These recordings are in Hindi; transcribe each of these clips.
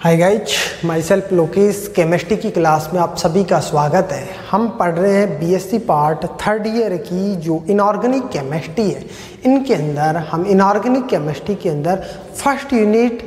Hi guys, my self Lokesh. Chemistry की क्लास में आप सभी का स्वागत है। हम पढ़ रहे हैं बीएससी पार्ट थर्ड ईयर की जो इनऑर्गेनिक केमिस्ट्री है। इनके अंदर हम इनऑर्गेनिक केमिस्ट्री के अंदर first unit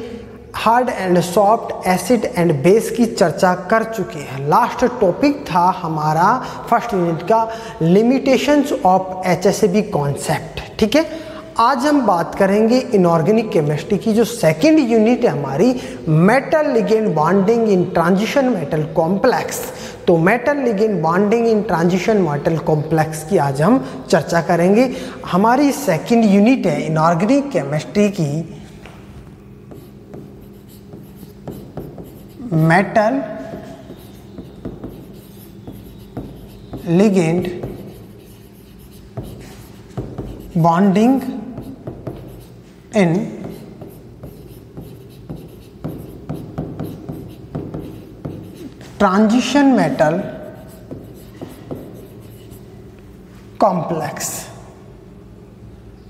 hard and soft acid and base की चर्चा कर चुके हैं। लास्ट टॉपिक था हमारा फर्स्ट यूनिट का लिमिटेशंस ऑफ एचएसएबी कॉन्सेप्ट। ठीक है, आज हम बात करेंगे इनऑर्गेनिक केमिस्ट्री की जो सेकेंड यूनिट है हमारी, metal ligand bonding in transition metal complex. तो metal ligand bonding in transition metal complex की आज हम चर्चा करेंगे। हमारी सेकेंड यूनिट है इनऑर्गेनिक केमिस्ट्री की metal ligand bonding in transition metal complex.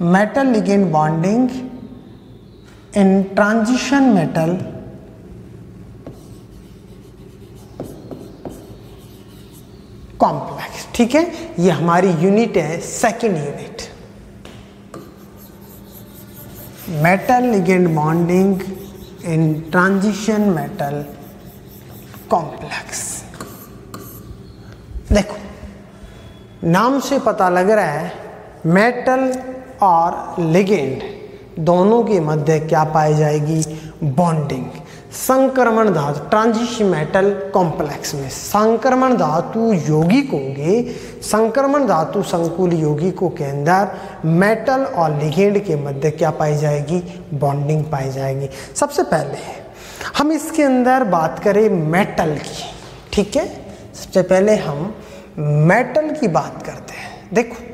Metal ligand bonding in transition metal complex। ठीक है, ये हमारी यूनिट है second unit, metal ligand bonding in transition metal complex. देखो, नाम से पता लग रहा है मेटल और लिगेंड दोनों के मध्य क्या पाई जाएगी? बॉन्डिंग। संक्रमण धातु ट्रांजिशन मेटल कॉम्प्लेक्स में संक्रमण धातु यौगिक होंगे। संक्रमण धातु संकुल यौगिकों के अंदर मेटल और लिगेंड के मध्य क्या पाई जाएगी? बॉन्डिंग पाई जाएगी। सबसे पहले हम इसके अंदर बात करें मेटल की। ठीक है, सबसे पहले हम मेटल की बात करते हैं। देखो,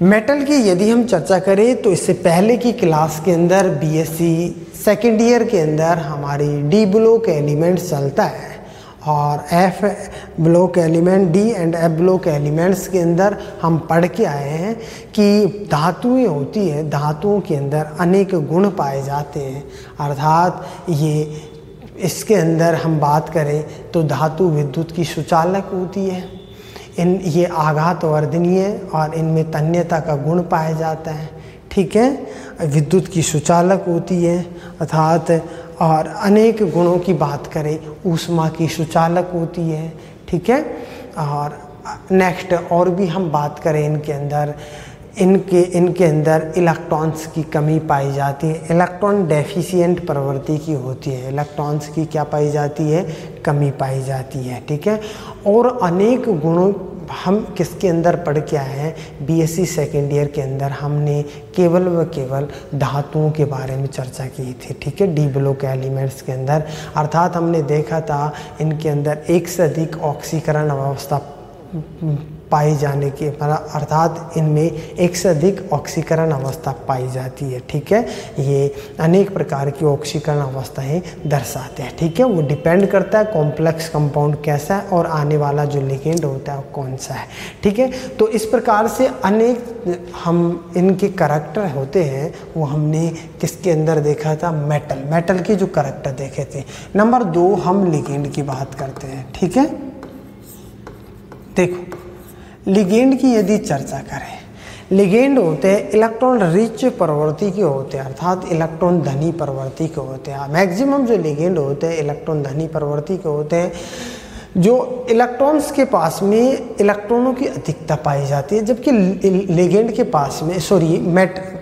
मेटल की यदि हम चर्चा करें तो इससे पहले की क्लास के अंदर बीएससी सेकेंड ईयर के अंदर हमारी डी ब्लॉक एलिमेंट चलता है और F block element, D and F block elements के अंदर हम पढ़ के आए हैं कि धातुएं होती है, धातुओं के अंदर अनेक गुण पाए जाते हैं। अर्थात ये इसके अंदर हम बात करें तो धातु विद्युत की सुचालक होती है, ये आघात वर्धनीय और इनमें तन्यता का गुण पाया जाता है। ठीक है, विद्युत की सुचालक होती है अर्थात, और अनेक गुणों की बात करें ऊष्मा की सुचालक होती है। ठीक है, और नेक्स्ट और भी हम बात करें इनके अंदर इलेक्ट्रॉन्स की कमी पाई जाती है, इलेक्ट्रॉन डेफिशिएंट प्रवृत्ति की होती है, इलेक्ट्रॉन्स की क्या पाई जाती है? कमी पाई जाती है। ठीक है, और अनेक गुणों हम किसके अंदर पढ़ के आए हैं? बीएससी सेकेंड ईयर के अंदर हमने केवल व केवल धातुओं के बारे में चर्चा की थी। ठीक है, डी ब्लॉक एलिमेंट्स के अंदर, अर्थात हमने देखा था इनके अंदर एक से अधिक ऑक्सीकरण अवस्था पाई जाने के, अर्थात इनमें एक से अधिक ऑक्सीकरण अवस्था पाई जाती है। ठीक है, ये अनेक प्रकार की ऑक्सीकरण अवस्थाएं दर्शाते हैं। ठीक है, वो डिपेंड करता है कॉम्प्लेक्स कंपाउंड कैसा है और आने वाला जो लिगेंड होता है वो कौन सा है। ठीक है, तो इस प्रकार से अनेक हम इनके करैक्टर होते हैं, वो हमने किसके अंदर देखा था? मेटल के जो करैक्टर देखे थे। नंबर 2 हम लिगेंड की बात करते हैं। ठीक है, देखो, लिगेंड की यदि चर्चा करें, लिगेंड होते हैं इलेक्ट्रॉन रिच प्रवृत्ति के होते हैं, अर्थात इलेक्ट्रॉन धनी प्रवृत्ति के होते हैं। मैक्सिमम जो लिगेंड होते हैं इलेक्ट्रॉन धनी प्रवृत्ति के होते हैं, जो इलेक्ट्रॉन्स के पास में इलेक्ट्रॉनों की अधिकता पाई जाती है, जबकि लिगेंड के पास में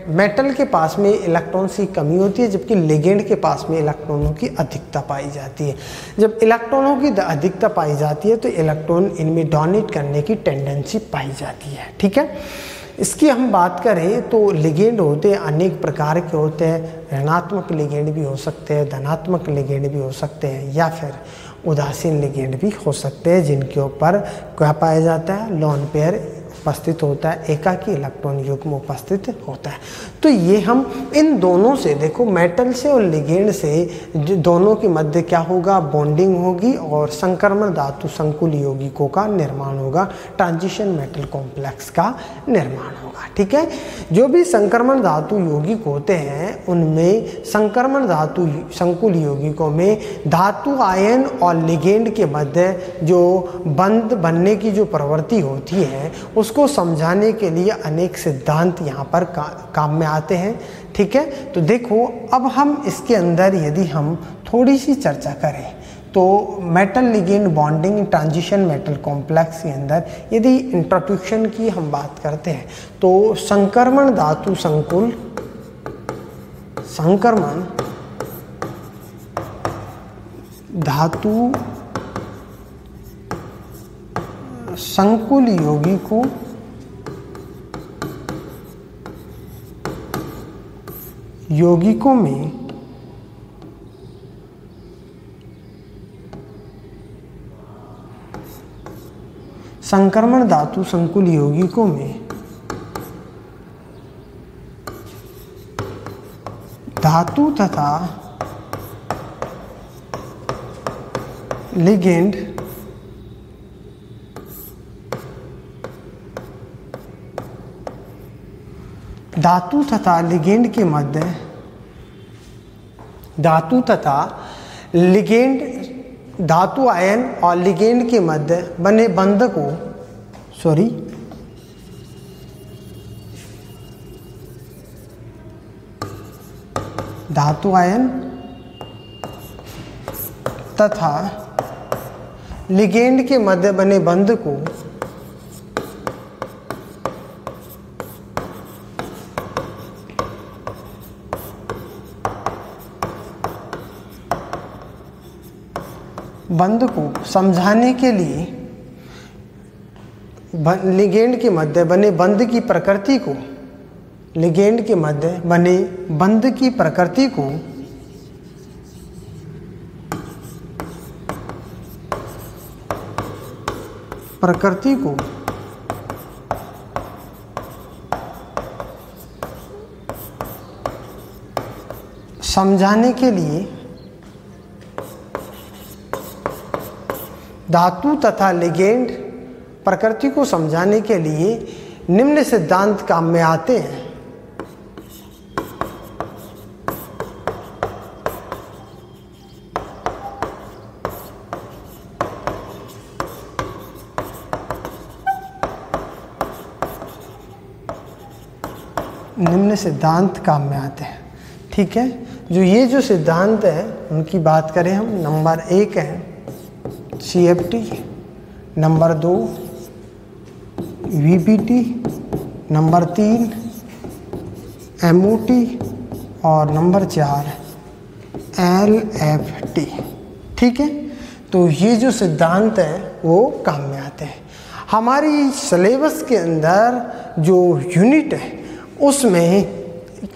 मेटल के पास में इलेक्ट्रॉन्स की कमी होती है, जबकि लिगेंड के पास में इलेक्ट्रॉनों की अधिकता पाई जाती है। जब इलेक्ट्रॉनों की अधिकता पाई जाती है तो इलेक्ट्रॉन इनमें डोनेट करने की टेंडेंसी पाई जाती है। ठीक है, इसकी हम बात करें तो लिगेंड होते हैं अनेक प्रकार के होते हैं। ऋणात्मक लिगेंड भी हो सकते हैं, धनात्मक लिगेंड भी हो सकते हैं, या फिर उदासीन लिगेंड भी हो सकते हैं, जिनके ऊपर क्या पाया जाता है? लोन पेयर उपस्थित होता है, एकाकी इलेक्ट्रॉन युग्म उपस्थित होता है। तो ये हम इन दोनों से देखो, मेटल से और लिगेंड से दोनों के मध्य क्या होगा, बॉन्डिंग होगी और संक्रमण धातु संकुल यौगिकों का निर्माण होगा, ट्रांजिशन मेटल कॉम्प्लेक्स का निर्माण होगा। ठीक है, जो भी संक्रमण धातु यौगिक होते हैं उनमें संक्रमण धातु संकुल यौगिकों में धातु आयन और लिगेंड के मध्य जो बंध बनने की जो प्रवृत्ति होती है उसको समझाने के लिए अनेक सिद्धांत यहाँ पर काम में आते हैं। ठीक है, तो देखो अब हम इसके अंदर यदि हम थोड़ी सी चर्चा करें तो metal ligand bonding transition metal complex के अंदर यदि इंट्रोडक्शन की हम बात करते हैं तो संक्रमण धातु संकुल संक्रमण धातु संकुल यौगिकों में संक्रमण धातु संकुल यौगिकों में धातु तथा लिगेंड धातु तथा लिगेंड के मध्य धातु तथा लिगेंड धातु आयन और लिगेंड के मध्य बने बंध को धातु आयन तथा लिगेंड के मध्य बने बंध को समझाने के लिए लिगेंड के मध्य बने बंध की प्रकृति को लिगेंड के मध्य बने बंध की प्रकृति को समझाने के लिए धातु तथा लिगेंड प्रकृति को समझाने के लिए निम्न सिद्धांत काम में आते हैं। निम्न सिद्धांत काम में आते हैं। ठीक है, जो सिद्धांत है उनकी बात करें हम, नंबर 1 है CFT, number 2 VBT, number 3 MOT और नंबर 4 LFT। ठीक है, तो ये जो सिद्धांत है वो काम में आते हैं। हमारी सिलेबस के अंदर जो यूनिट है उसमें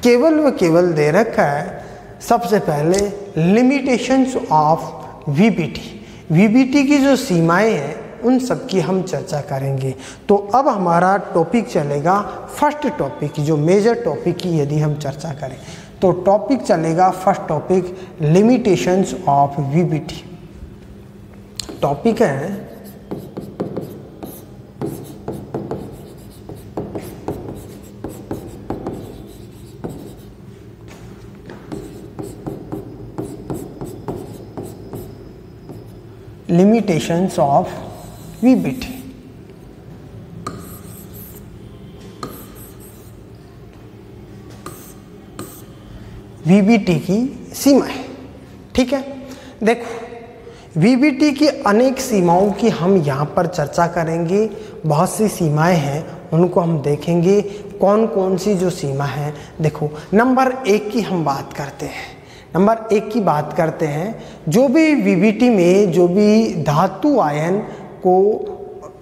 केवल व केवल दे रखा है सबसे पहले लिमिटेशंस ऑफ VBT की जो सीमाएं हैं उन सब की हम चर्चा करेंगे। तो अब हमारा टॉपिक चलेगा फर्स्ट टॉपिक, जो मेजर टॉपिक की यदि हम चर्चा करें तो टॉपिक चलेगा first topic limitations of VBT। Topic है limitations of VBT। VBT की सीमा है। ठीक है, देखो VBT की अनेक सीमाओं की हम यहाँ पर चर्चा करेंगे। बहुत सी सीमाएं हैं, उनको हम देखेंगे कौन कौन सी जो सीमा है। देखो नंबर 1 की हम बात करते हैं। नंबर 1 की बात करते हैं, जो भी VBT में जो भी धातु आयन को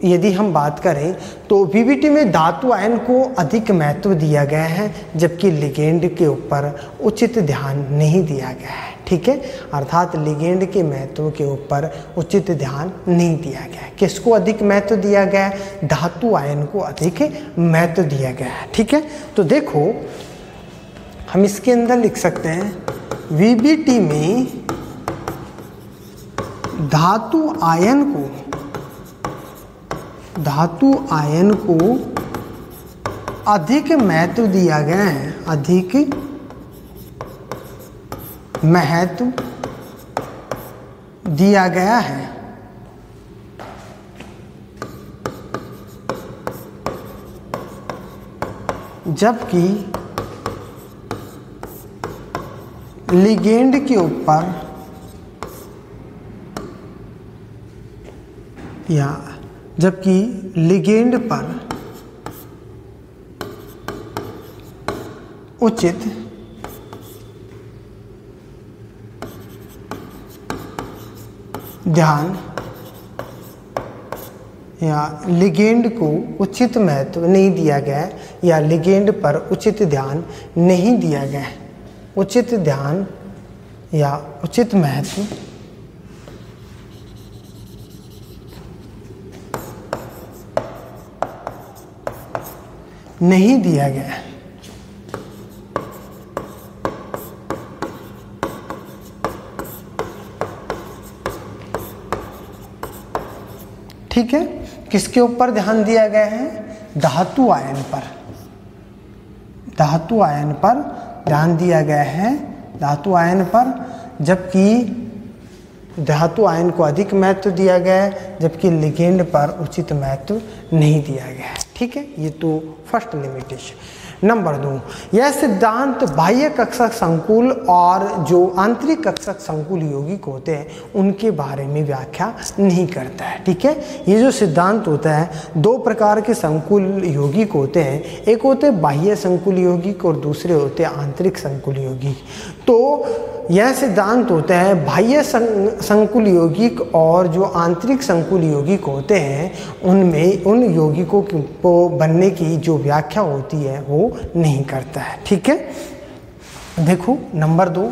यदि हम बात करें तो वीबीटी में धातु आयन को अधिक महत्व दिया गया है, जबकि लिगेंड के ऊपर उचित ध्यान नहीं दिया गया है। ठीक है, अर्थात लिगेंड के महत्व के ऊपर उचित ध्यान नहीं दिया गया है। किसको अधिक महत्व दिया गया है? धातु आयन को अधिक महत्व दिया गया है। ठीक है, तो देखो हम इसके अंदर लिख सकते हैं वीबीटी में धातु आयन को अधिक महत्व दिया गया है, अधिक महत्व दिया गया है। जबकि लिगेंड के ऊपर जबकि लिगेंड पर उचित ध्यान या लिगेंड को उचित महत्व नहीं दिया गया या लिगेंड पर उचित ध्यान नहीं दिया गया, उचित ध्यान या उचित महत्व नहीं दिया गया। ठीक है, किसके ऊपर ध्यान दिया गया है? धातु आयन पर, धातु आयन पर ध्यान दिया गया है, धातु आयन पर, जबकि धातु आयन को अधिक महत्व दिया गया है, जबकि लिगेंड पर उचित महत्व नहीं दिया गया है। ठीक है, ये तो फर्स्ट लिमिटेशन। नंबर 2, यह सिद्धांत बाह्य कक्षक संकुल और जो आंतरिक कक्षक संकुल यौगिक होते हैं उनके बारे में व्याख्या नहीं करता है। ठीक है, ये जो सिद्धांत होता है, दो प्रकार के संकुल यौगिक होते हैं, एक होते हैं बाह्य संकुल यौगिक और दूसरे होते हैं आंतरिक संकुल यौगिक। तो यह सिद्धांत होता है बाह्य संकुल यौगिक और जो आंतरिक संकुल यौगिक होते हैं उनमें उन यौगिकों को बनने की जो व्याख्या होती है वो नहीं करता है। ठीक है, देखो नंबर 2,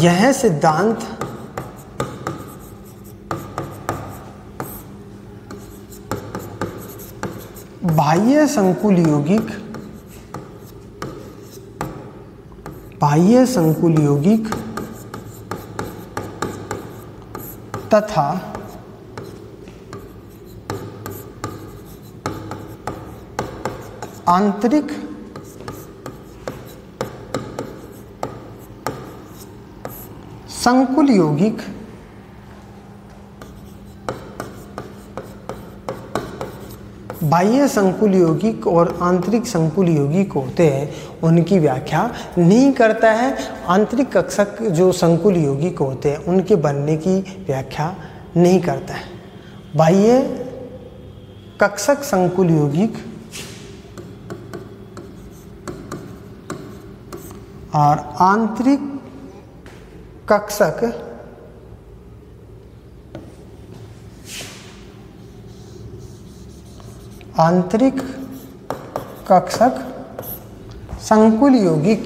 यह सिद्धांत बाह्य संकुल यौगिक तथा आंतरिक संकुल यौगिक बाह्य संकुल यौगिक और आंतरिक संकुल यौगिक होते हैं उनकी व्याख्या नहीं करता है। आंतरिक कक्षक जो संकुल यौगिक होते हैं उनके बनने की व्याख्या नहीं करता है। बाह्य कक्षक संकुल यौगिक और आंतरिक कक्षक संकुल यौगिक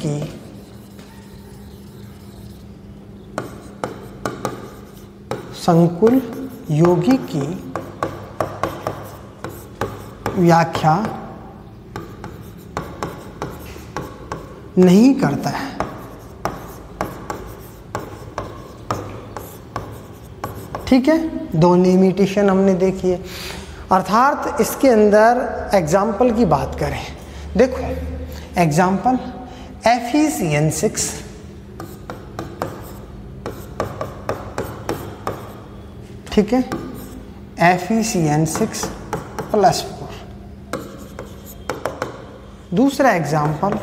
की व्याख्या नहीं करता है। ठीक है, दो लिमिटेशन हमने देखी है। अर्थात इसके अंदर एग्जाम्पल की बात करें, देखो एग्जाम्पल FeCN6 ठीक है, FeCN6 + 4। दूसरा एग्जाम्पल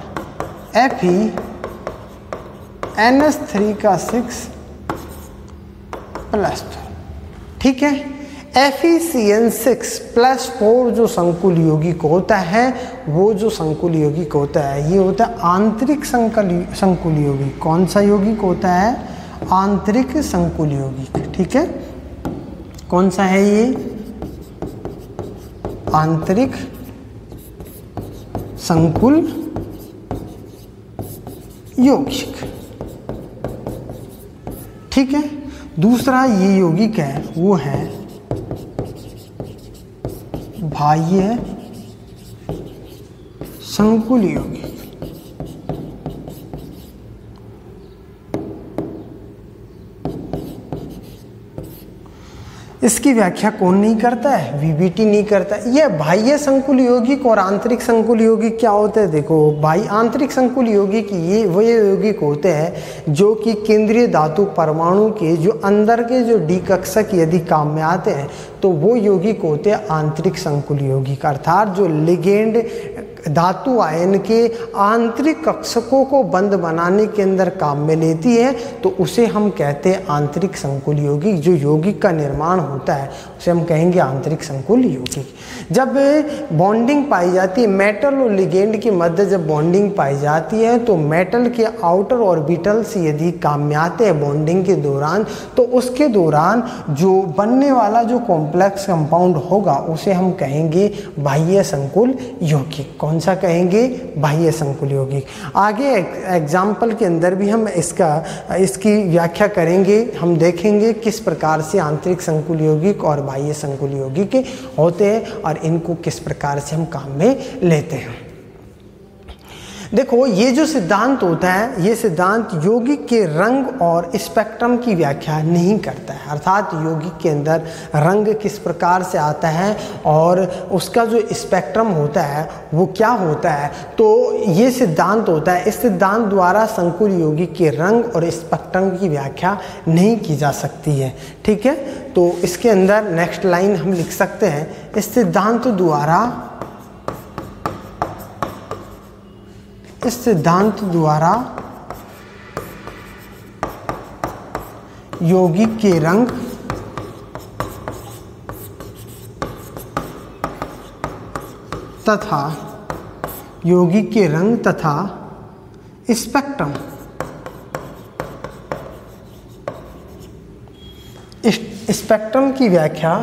FeNH3 का 6 + 2। ठीक है, FeCN6 + 4 जो संकुल यौगिक होता है, वो जो संकुल यौगिक होता है ये होता है आंतरिक संकुल यौगिक। कौन सा यौगिक होता है? आंतरिक संकुल यौगिक। ठीक है, कौन सा है ये? आंतरिक संकुल यौगिक। ठीक है, दूसरा ये यौगिक है वो है बाह्य संकुल यौगिक। इसकी व्याख्या कौन नहीं करता है? वीबीटी नहीं करता है। ये बाह्य संकुल यौगिक और आंतरिक संकुल यौगिक क्या होते हैं? देखो, आंतरिक संकुल यौगिक ये वो यौगिक होते हैं जो कि केंद्रीय धातु परमाणु के जो अंदर के जो डी कक्षक यदि काम में आते हैं तो वो यौगिक होते हैं आंतरिक संकुल यौगिक। अर्थात जो लिगेंड धातु आयन के आंतरिक कक्षकों को बंद बनाने के अंदर काम में लेती है तो उसे हम कहते हैं आंतरिक संकुल यौगिक। जो यौगिक का निर्माण होता है उसे हम कहेंगे आंतरिक संकुल यौगिक। जब बॉन्डिंग पाई जाती है मेटल और लिगेंड के मध्य, जब बॉन्डिंग पाई जाती है तो मेटल के आउटर ऑर्बिटल्स यदि काम में आते हैं बॉन्डिंग के दौरान तो उसके दौरान जो बनने वाला जो कॉम्प्लेक्स कंपाउंड होगा उसे हम कहेंगे बाह्य संकुल यौगिक। कौन सा कहेंगे? बाह्य संकुल यौगिक। आगे एग्जाम्पल के अंदर भी हम इसकी व्याख्या करेंगे। हम देखेंगे किस प्रकार से आंतरिक संकुल यौगिक और बाह्य संकुल यौगिक होते हैं और इनको किस प्रकार से हम काम में लेते हैं। देखो, ये जो सिद्धांत होता है ये सिद्धांत यौगिक के रंग और स्पेक्ट्रम की व्याख्या नहीं करता है। अर्थात यौगिक के अंदर रंग किस प्रकार से आता है और उसका जो स्पेक्ट्रम होता है वो क्या होता है, तो ये सिद्धांत होता है। इस सिद्धांत द्वारा संकुल यौगिक के रंग और स्पेक्ट्रम की व्याख्या नहीं की जा सकती है। ठीक है, तो इसके अंदर नेक्स्ट लाइन हम लिख सकते हैं, इस सिद्धांत द्वारा यौगिक के रंग तथा स्पेक्ट्रम स्पेक्ट्रम की व्याख्या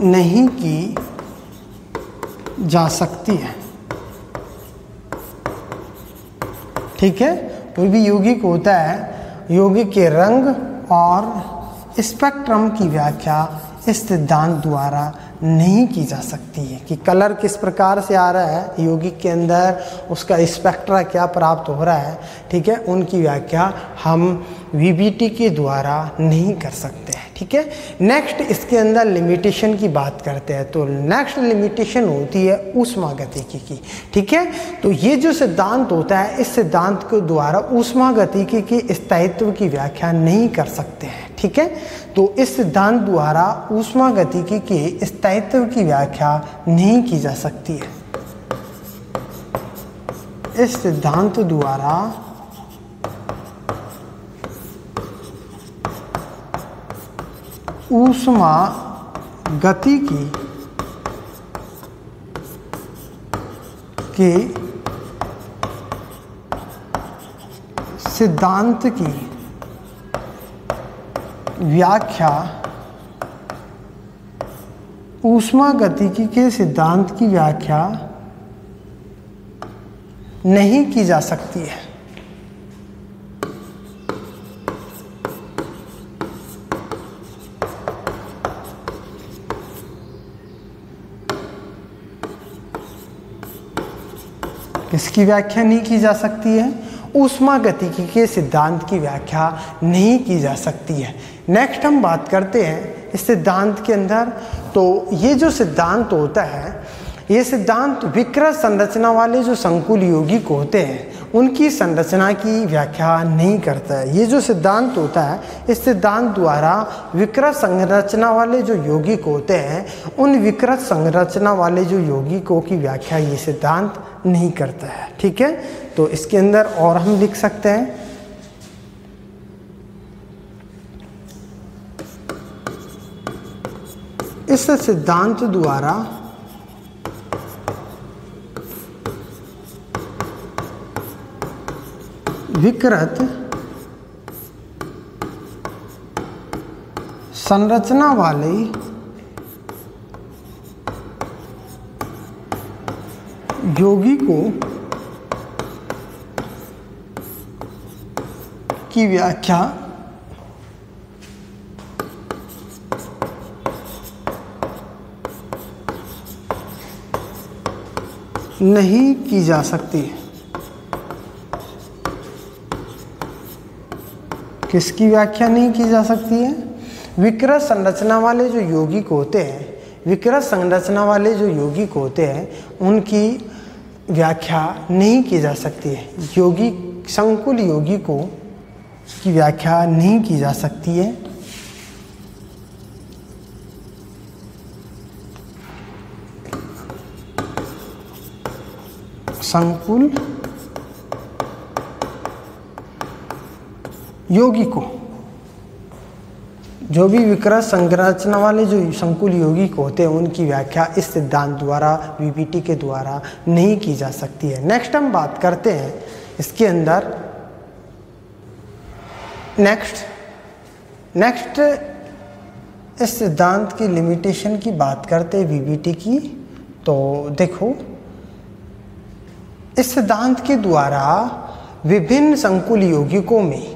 नहीं की जा सकती है। ठीक है, कोई भी यौगिक होता है, यौगिक के रंग और स्पेक्ट्रम की व्याख्या इस सिद्धांत द्वारा नहीं की जा सकती है कि कलर किस प्रकार से आ रहा है यौगिक के अंदर, उसका स्पेक्ट्रा क्या प्राप्त हो रहा है। ठीक है, उनकी व्याख्या हम वीबीटी के द्वारा नहीं कर सकते हैं। ठीक है, नेक्स्ट इसके अंदर लिमिटेशन की बात करते हैं तो नेक्स्ट लिमिटेशन होती है ऊष्मागतिकी की। ठीक है, तो ये जो सिद्धांत होता है इस सिद्धांत के द्वारा ऊष्मागतिकी के स्थायित्व की व्याख्या नहीं कर सकते हैं। ठीक है, तो इस सिद्धांत द्वारा ऊष्मागतिकी के स्थायित्व की व्याख्या नहीं की जा सकती है। इस सिद्धांत द्वारा ऊष्मागतिकी के सिद्धांत की व्याख्या ऊष्मागतिकी के सिद्धांत की व्याख्या नहीं की जा सकती है। किसकी व्याख्या नहीं की जा सकती है? ऊष्मागतिकी के सिद्धांत की व्याख्या नहीं की जा सकती है। नेक्स्ट हम बात करते हैं इस सिद्धांत के अंदर, तो ये जो सिद्धांत होता है ये सिद्धांत विकृत संरचना वाले जो संकुल यौगिक होते हैं उनकी संरचना की व्याख्या नहीं करता है। ये जो सिद्धांत होता है इस सिद्धांत द्वारा विकृत संरचना वाले जो यौगिक होते हैं उन विकृत संरचना वाले जो यौगिकों की व्याख्या ये सिद्धांत नहीं करता है। ठीक है, तो इसके अंदर और हम लिख सकते हैं इस सिद्धांत द्वारा विकृत संरचना वाले यौगिकों की व्याख्या नहीं की जा सकती। किसकी व्याख्या नहीं की जा सकती है? विकृत संरचना वाले जो यौगिक होते हैं, विकृत संरचना वाले जो यौगिक होते हैं उनकी व्याख्या नहीं की जा सकती है। यौगिक संकुल यौगिकों की व्याख्या नहीं की जा सकती है। संकुल यौगिकों, जो भी विकृत संरचना वाले जो संकुल यौगिक होते हैं उनकी व्याख्या इस सिद्धांत द्वारा, वीबीटी के द्वारा नहीं की जा सकती है। नेक्स्ट हम बात करते हैं इसके अंदर नेक्स्ट इस सिद्धांत की लिमिटेशन की बात करते हैं वीबीटी की। तो देखो, इस सिद्धांत के द्वारा विभिन्न संकुल यौगिकों में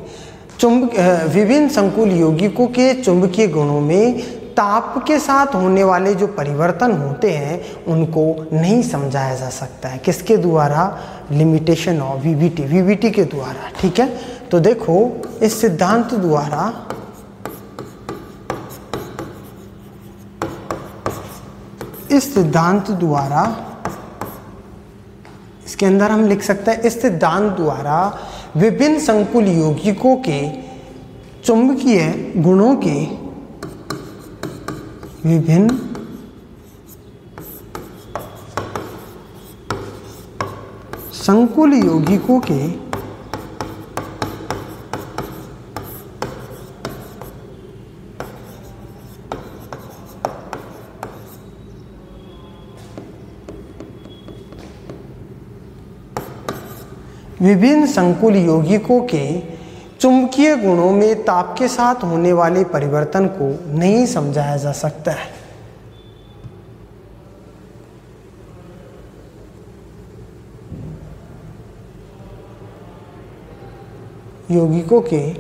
विभिन्न संकुल यौगिकों के चुंबकीय गुणों में ताप के साथ होने वाले जो परिवर्तन होते हैं उनको नहीं समझाया जा सकता है। किसके द्वारा? लिमिटेशन ऑफ वीबीटी के द्वारा। ठीक है, तो देखो, इस सिद्धांत द्वारा इसके अंदर हम लिख सकते हैं, इस सिद्धांत द्वारा विभिन्न संकुल यौगिकों के चुंबकीय गुणों के विभिन्न संकुल यौगिकों के विभिन्न संकुल यौगिकों के चुंबकीय गुणों में ताप के साथ होने वाले परिवर्तन को नहीं समझाया जा सकता है। यौगिकों के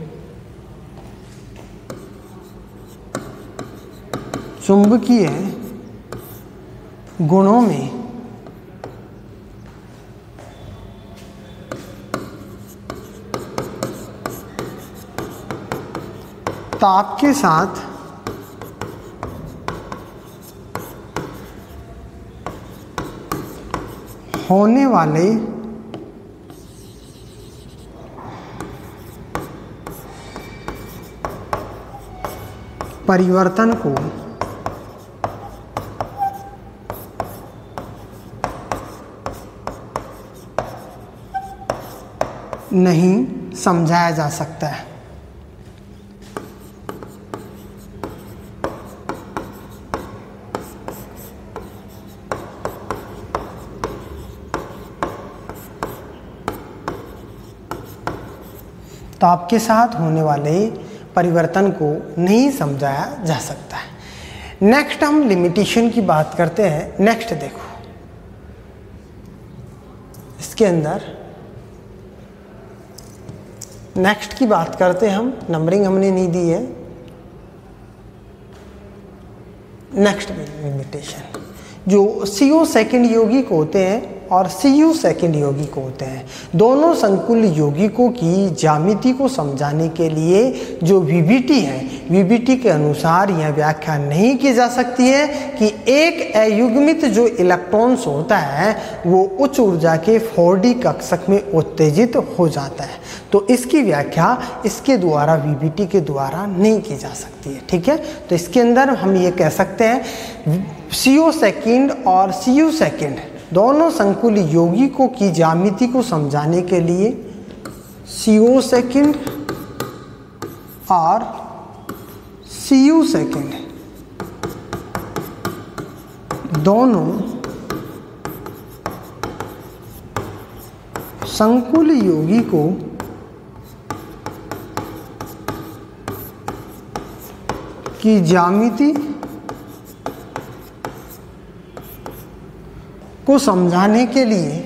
चुंबकीय गुणों में ताप के साथ होने वाले परिवर्तन को नहीं समझाया जा सकता है। ताप के साथ होने वाले परिवर्तन को नहीं समझाया जा सकता है। नेक्स्ट हम लिमिटेशन की बात करते हैं। नेक्स्ट देखो, इसके अंदर नेक्स्ट की बात करते हैं हम। नंबरिंग हमने नहीं दी है। नेक्स्ट लिमिटेशन, जो CO सेकंड यौगिक होते हैं और CU सेकंड यौगिक होते हैं, दोनों संकुल यौगिकों की ज्यामिति को समझाने के लिए जो वीबीटी है, वीबीटी के अनुसार यह व्याख्या नहीं की जा सकती है कि एक अयुग्मित जो इलेक्ट्रॉन्स होता है वो उच्च ऊर्जा के 4D कक्षक में उत्तेजित हो जाता है। तो इसकी व्याख्या इसके द्वारा, वीबीटी के द्वारा नहीं की जा सकती है। ठीक है, तो इसके अंदर हम ये कह सकते हैं CO सेकंड और CU सेकंड दोनों संकुल यौगिकों की ज्यामिति को समझाने के लिए CO सेकंड और CU सेकंड दोनों संकुल यौगिकों की ज्यामिति को समझाने के लिए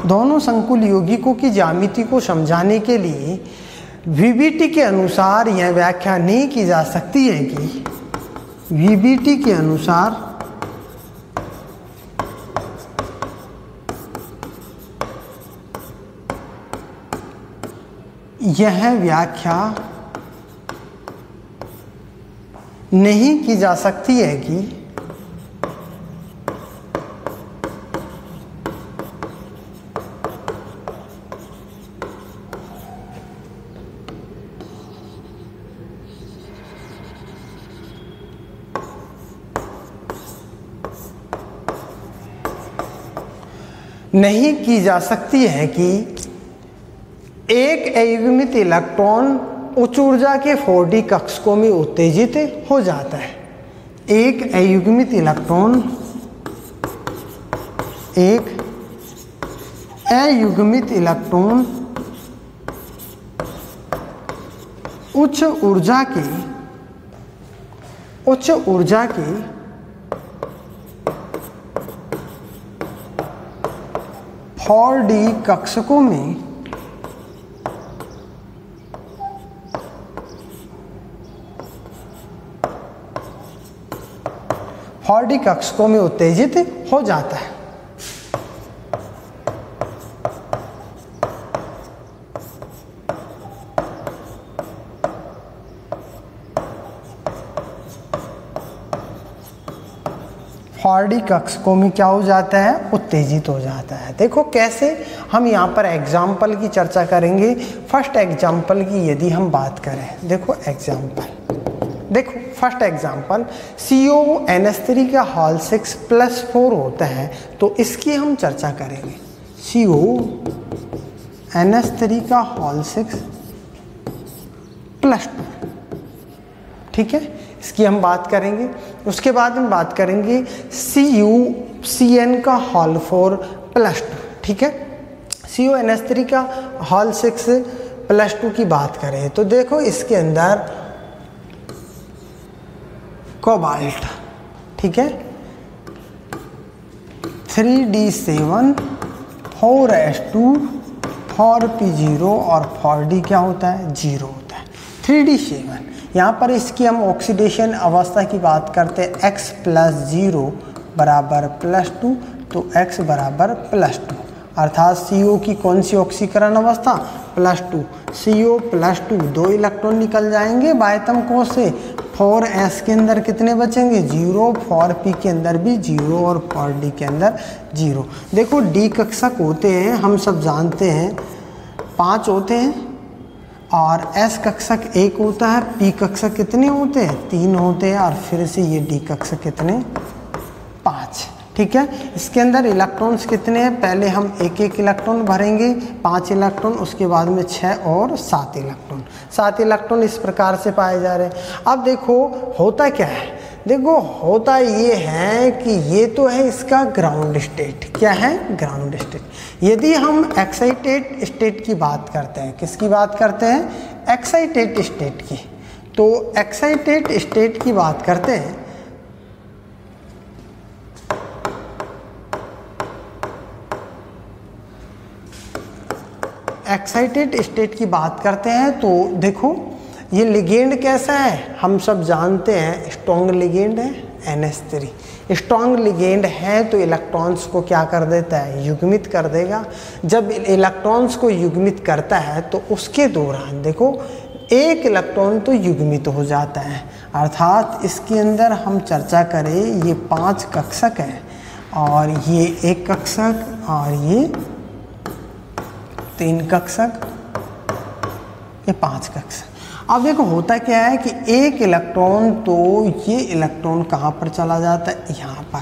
दोनों संकुल यौगिकों की ज्यामिति को समझाने के लिए वीबीटी के अनुसार यह व्याख्या नहीं की जा सकती है कि वीबीटी के अनुसार यह व्याख्या नहीं की जा सकती है कि नहीं की जा सकती है कि एक अयुग्मित इलेक्ट्रॉन उच्च ऊर्जा के 4d कक्षकों में उत्तेजित हो जाता है। एक अयुग्मित इलेक्ट्रॉन उच्च ऊर्जा के 4d कक्षकों में उत्तेजित हो जाता है। फॉरडी कक्षकों में क्या हो जाता है? उत्तेजित हो जाता है। देखो कैसे हम यहाँ पर एग्जाम्पल की चर्चा करेंगे। फर्स्ट एग्जाम्पल की यदि हम बात करें, देखो फर्स्ट एग्जाम्पल CONH3 का हॉल 6+4 होता है, तो इसकी हम चर्चा करेंगे। CONH3 का हॉल 6+2, ठीक है, इसकी हम बात करेंगे। उसके बाद हम बात करेंगे CuCN का हॉल 4+2, ठीक है। CONH3 का हॉल 6+2 की बात करें तो देखो इसके अंदर कोबाल्ट, ठीक है, 3d7 4s2 4p0 और 4d क्या होता है? 0 होता है। 3d7 यहाँ पर इसकी हम ऑक्सीडेशन अवस्था की बात करते हैं। x+0 बराबर +2, तो x बराबर +2, अर्थात CO की कौन सी ऑक्सीकरण अवस्था? +2। CO+2 2 इलेक्ट्रॉन निकल जाएंगे बाह्यतम कोश से। 4s के अंदर कितने बचेंगे? 0। 4p के अंदर भी 0 और 4d के अंदर 0। देखो d कक्षक होते हैं, हम सब जानते हैं 5 होते हैं, और s कक्षक 1 होता है। p कक्षक कितने होते हैं? 3 होते हैं, और फिर से ये d कक्षक कितने? 5, ठीक है। इसके अंदर इलेक्ट्रॉन्स कितने हैं? पहले हम एक इलेक्ट्रॉन भरेंगे, 5 इलेक्ट्रॉन, उसके बाद में 6 और 7 इलेक्ट्रॉन। 7 इलेक्ट्रॉन इस प्रकार से पाए जा रहे हैं। अब देखो होता क्या है, देखो होता ये है कि ये तो है इसका ग्राउंड स्टेट। क्या है? Ground state. यदि हम एक्साइटेड स्टेट की बात करते हैं, किसकी बात करते हैं? एक्साइटेड स्टेट की। तो एक्साइटेड स्टेट की बात करते हैं, एक्साइटेड स्टेट की बात करते हैं तो देखो ये लिगेंड कैसा है? हम सब जानते हैं स्ट्रॉन्ग लिगेंड है NH3। स्ट्रॉन्ग लिगेंड है तो इलेक्ट्रॉन्स को क्या कर देता है? युग्मित कर देगा। जब इलेक्ट्रॉन्स को युग्मित करता है तो उसके दौरान देखो एक इलेक्ट्रॉन तो युग्मित हो जाता है, अर्थात इसके अंदर हम चर्चा करें ये 5 कक्षक है, और ये 1 कक्षक, और ये 3 कक्षक, ये 5 कक्षक। अब देखो होता क्या है कि एक इलेक्ट्रॉन, तो ये इलेक्ट्रॉन कहाँ पर चला जाता है? यहाँ पर,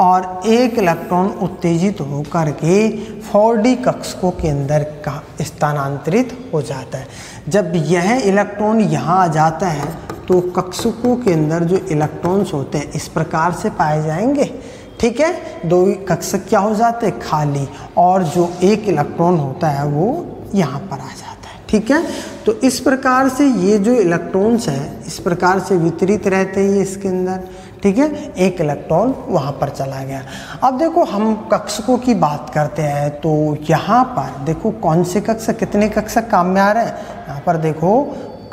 और एक इलेक्ट्रॉन उत्तेजित होकर के 4d कक्षकों के अंदर का स्थानांतरित हो जाता है। जब यह इलेक्ट्रॉन यहाँ आ जाता है तो कक्षकों के अंदर जो इलेक्ट्रॉन्स होते हैं इस प्रकार से पाए जाएंगे, ठीक है। दो कक्षक क्या हो जाते हैं, खाली, और जो एक इलेक्ट्रॉन होता है वो यहाँ पर आ जाता है, ठीक है। तो इस प्रकार से ये जो इलेक्ट्रॉन्स हैं इस प्रकार से वितरित रहते हैं इसके अंदर, ठीक है। एक इलेक्ट्रॉन वहाँ पर चला गया। अब देखो हम कक्षकों की बात करते हैं तो यहाँ पर देखो कौन से कक्षक, कितने कक्षक काम में आ रहे हैं। यहाँ पर देखो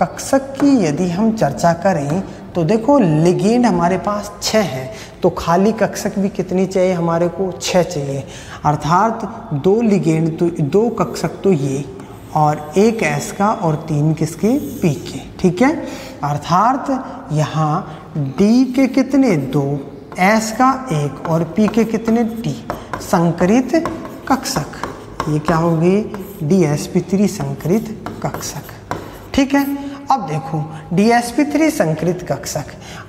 कक्षक की यदि हम चर्चा करें तो देखो लिगेंड हमारे पास 6 है, तो खाली कक्षक भी कितनी चाहिए हमारे को, 6 चाहिए। अर्थात 2 लिगेंड तो 2 कक्षक तो ये, और 1 S का और 3 किसके, P के, ठीक है। अर्थात यहाँ D के कितने 2, S का 1 और P के कितने D, संकरित कक्षक, ये क्या होगी DsP3 संकरित कक्षक, ठीक है। अब देखो DsP3 संकरित कक्षक,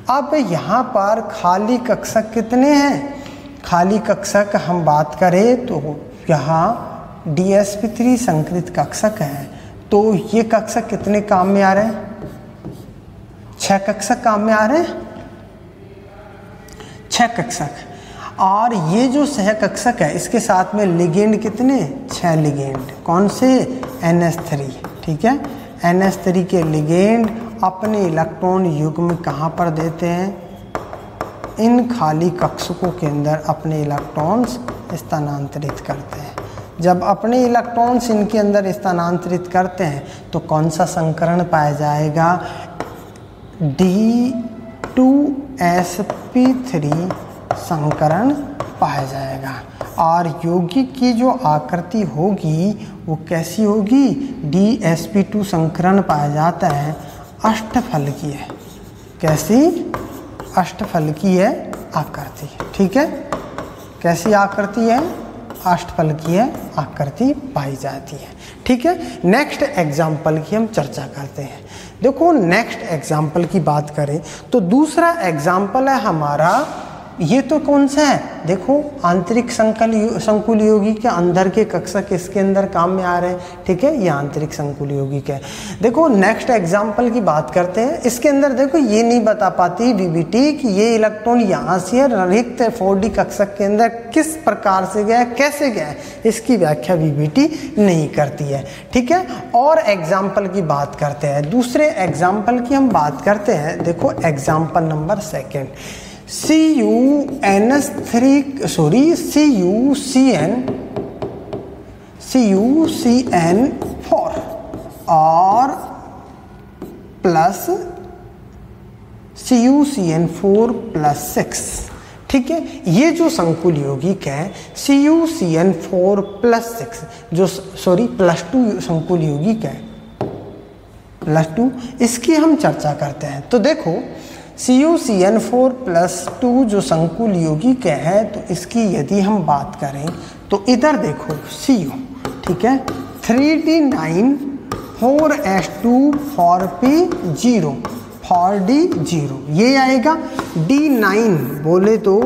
अब यहाँ पर खाली कक्षक कितने हैं, खाली कक्षक हम बात करें तो यहाँ DsP3 संकरित कक्षक है, तो ये कक्षक कितने काम में आ रहे हैं, 6 कक्षक काम में आ रहे हैं, 6 कक्षक। और ये जो सह कक्षक है इसके साथ में लिगेंड कितने, 6 लिगेंड, कौन से, NS3, ठीक है। NS3 के लिगेंड अपने इलेक्ट्रॉन युग्म कहाँ पर देते हैं, इन खाली कक्षकों के अंदर अपने इलेक्ट्रॉन्स स्थानांतरित करते हैं। जब अपने इलेक्ट्रॉन्स इनके अंदर स्थानांतरित करते हैं तो कौन सा संकरण पाया जाएगा, D2sp3 संकरण पाया जाएगा। और यौगिक की जो आकृति होगी वो कैसी होगी, DsP2 संकरण पाया जाता है, अष्टफलकीय, कैसी, अष्टफलकीय आकृति, ठीक है। कैसी आकृति है, अष्टफलकीय आकृति पाई जाती है, ठीक है। नेक्स्ट एग्जाम्पल की हम चर्चा करते हैं। देखो नेक्स्ट एग्जाम्पल की बात करें तो दूसरा एग्जाम्पल है हमारा, ये तो कौन सा है, देखो आंतरिक संकुल यौगिक के अंदर के कक्षक इसके अंदर काम में आ रहे हैं, ठीक है। ये आंतरिक संकुल यौगिक है। देखो नेक्स्ट एग्जाम्पल की बात करते हैं, इसके अंदर देखो ये नहीं बता पाती वीबीटी कि ये इलेक्ट्रॉन यहाँ से रिक्त 4d कक्षक के अंदर किस प्रकार से गया, कैसे गया, इसकी व्याख्या वीबीटी नहीं करती है, ठीक है। और एग्जाम्पल की बात करते हैं, दूसरे एग्जाम्पल की हम बात करते हैं। देखो एग्जाम्पल नंबर 2, CuCN4 और प्लस CuCN4+6, ठीक है। ये जो संकुल यौगिक है CuCN4+6 जो +2 संकुल यौगिक है, +2, इसकी हम चर्चा करते हैं। तो देखो CuCN4+2 जो संकुल यौगिक है तो इसकी यदि हम बात करें तो इधर देखो Cu, ठीक है, 3d9 4s2 4p0 4d0, ये आएगा। d9 बोले तो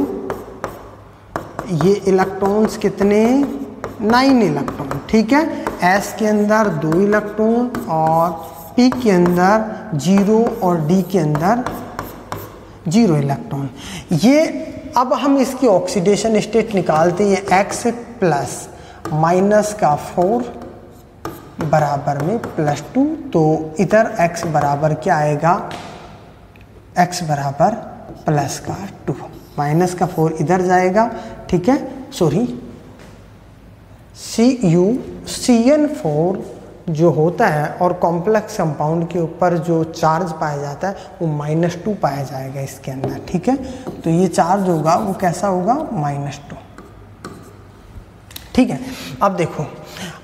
ये इलेक्ट्रॉन्स कितने, 9 इलेक्ट्रॉन, ठीक है। s के अंदर 2 इलेक्ट्रॉन और p के अंदर 0 और d के अंदर 0 इलेक्ट्रॉन। ये अब हम इसकी ऑक्सीडेशन स्टेट निकालते हैं, x प्लस माइनस का 4 बराबर में +2, तो इधर x बराबर क्या आएगा, x बराबर प्लस का 2, माइनस का 4 इधर जाएगा, ठीक है। सॉरी CuCN4 जो होता है और कॉम्प्लेक्स कंपाउंड के ऊपर जो चार्ज पाया जाता है वो -2 पाया जाएगा इसके अंदर, ठीक है। तो ये चार्ज होगा वो कैसा होगा, -2, ठीक है। अब देखो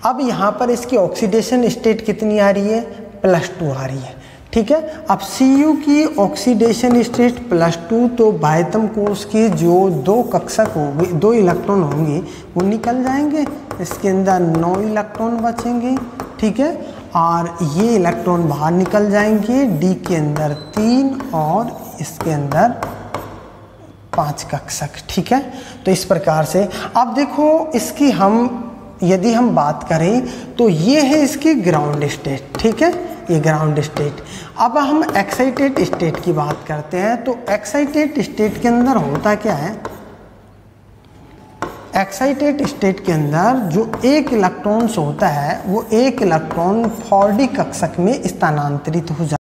अब यहाँ पर इसकी ऑक्सीडेशन स्टेट कितनी आ रही है, +2 आ रही है, ठीक है। अब Cu की ऑक्सीडेशन स्टेट +2, तो बाह्यतम कोष के जो 2 कक्षक होंगे, 2 इलेक्ट्रॉन होंगे वो निकल जाएंगे, इसके अंदर 9 इलेक्ट्रॉन बचेंगे, ठीक है। और ये इलेक्ट्रॉन बाहर निकल जाएंगे, D के अंदर 3 और इसके अंदर 5 कक्षक, ठीक है। तो इस प्रकार से अब देखो इसकी यदि हम बात करें तो ये है इसकी ग्राउंड स्टेट, ठीक है, ये ग्राउंड स्टेट। अब हम एक्साइटेड स्टेट की बात करते हैं। तो एक्साइटेड स्टेट के अंदर होता क्या है, एक्साइटेड स्टेट के अंदर जो एक इलेक्ट्रॉन्स होता है वो एक इलेक्ट्रॉन 4d कक्षक में स्थानांतरित हो जाता है।